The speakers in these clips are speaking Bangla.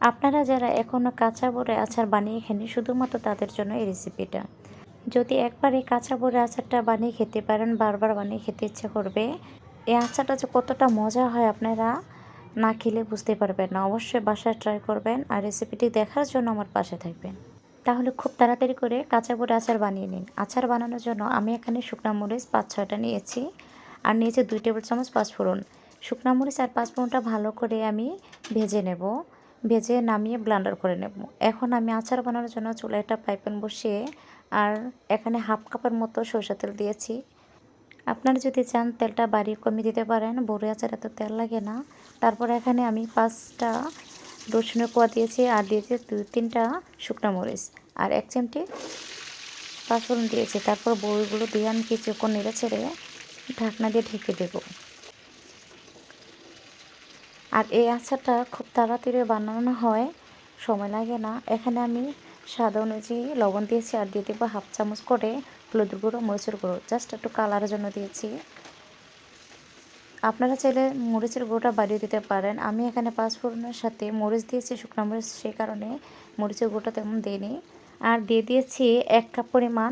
আপনারা যারা এখনও কাঁচা বড়ই আচার বানিয়ে খাননি, শুধুমাত্র তাদের জন্য এই রেসিপিটা। যদি একবার এই কাঁচা বড়ই আচারটা বানিয়ে খেতে পারেন, বারবার বানিয়ে খেতে ইচ্ছা করবে। এই আচারটা যে কতটা মজা হয় আপনারা না খেলে বুঝতে পারবেন না। অবশ্যই বাসায় ট্রাই করবেন আর রেসিপিটি দেখার জন্য আমার পাশে থাকবেন। তাহলে খুব তাড়াতাড়ি করে কাঁচা বড়ই আচার বানিয়ে নিন। আচার বানানোর জন্য আমি এখানে শুকনা মরিচ ৫-৬টা নিয়েছি আর নিয়েছি ২ টেবিল চামচ পাঁচফোড়ন। শুকনা মরিচ আর পাঁচফোড়নটা ভালো করে আমি ভেজে নেব। ভেজে নামিয়ে ব্লেন্ডার করে নেব। এখন আমি আচার বানানোর জন্য চুলায় একটা ফ্রাই প্যান বসিয়ে আর এখানে হাফ কাপের মতো সরষের তেল দিয়েছি। আপনারা যদি চান তেলটা বাড়িয়ে কমিয়ে দিতে পারেন, বড়ই আচার এত তেল লাগে না। তারপর এখানে আমি 5টা রসুনের কোয়া দিয়েছি আর দিয়েছি 2-3টা শুকনো মরিচ আর 1 চিমটি পাঁচফোড়ন দিয়েছি। তারপর বড়িগুলো দিয়ে আমি কিছুক্ষণ নেড়ে ছেড়ে ঢাকনা দিয়ে ঢেকে দেবো। আর এই আচারটা খুব তাড়াতাড়ি বানানো হয়, সময় লাগে না। এখানে আমি স্বাদ অনুযায়ী লবণ দিয়েছি আর দিয়ে দেবো হাফ চামচ করে হলুদ গুঁড়ো, মরিচের গুঁড়ো, জাস্ট একটু কালারের জন্য দিয়েছি। আপনারা চাইলে মরিচের গুঁড়োটা বাড়িয়ে দিতে পারেন। আমি এখানে পাঁচফোড়নের সাথে মরিচ দিয়েছি, শুকনো মরিচ, সেই কারণে মরিচের গুঁড়োটা তেমন দিইনি। আর দিয়ে দিয়েছি 1 কাপ পরিমাণ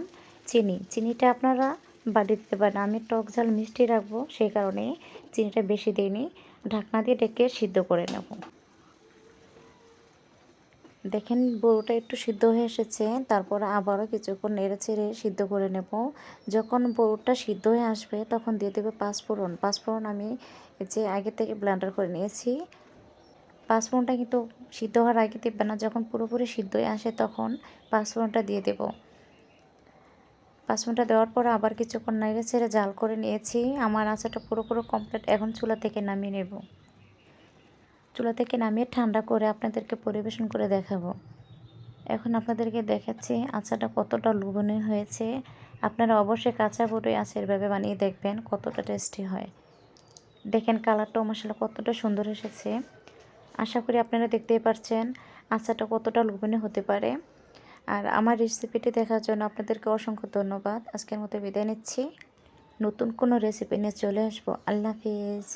চিনি। চিনিটা আপনারা বাড়িয়ে দিতে পারেন। আমি টক ঝাল মিষ্টি রাখবো, সেই কারণে চিনিটা বেশি দিইনি। ঢাকনা দিয়ে ঢেকে সিদ্ধ করে নেব। দেখেন বড়িটা একটু সিদ্ধ হয়ে এসেছে। তারপর আবারও কিছুক্ষণ নেড়ে ছেড়ে সিদ্ধ করে নেব। যখন বড়িটা সিদ্ধ হয়ে আসবে তখন দিয়ে দেবে পাঁচফোড়ন। পাঁচফোড়ন আমি যে আগে থেকে ব্লেন্ডার করে নিয়েছি। পাঁচফোড়নটা কিন্তু সিদ্ধ হওয়ার আগে দেবে না, যখন পুরোপুরি সিদ্ধ হয়ে আসে তখন পাঁচফোড়নটা দিয়ে দেব। পাঁচফোড়নটা দেওয়ার পর আবার কিছুক্ষণ নেড়ে ছেড়ে জাল করে নিয়েছি। আমার আচারটা পুরোপুরি কমপ্লিট। এখন চুলা থেকে নামিয়ে নেব। চুলা থেকে নামিয়ে ঠান্ডা করে আপনাদেরকে পরিবেশন করে দেখাবো। এখন আপনাদেরকে দেখাচ্ছি আচারটা কতটা লোভনীয় হয়েছে। আপনারা অবশ্যই কাঁচা বড়ই আচার এভাবে বানিয়ে দেখবেন, কতটা টেস্টি হয়। দেখেন কালারটাও মাশাআল্লাহ কতটা সুন্দর এসেছে। আশা করি আপনারা দেখতেই পারছেন আচারটা কতটা লোভনীয় হতে পারে। আর আমার রেসিপিটি দেখার জন্য আপনাদেরকে অসংখ্য ধন্যবাদ। আজকের মতো বিদায় নিচ্ছি। নতুন কোনো রেসিপি নিয়ে চলে আসবো। আল্লাহ হাফিজ।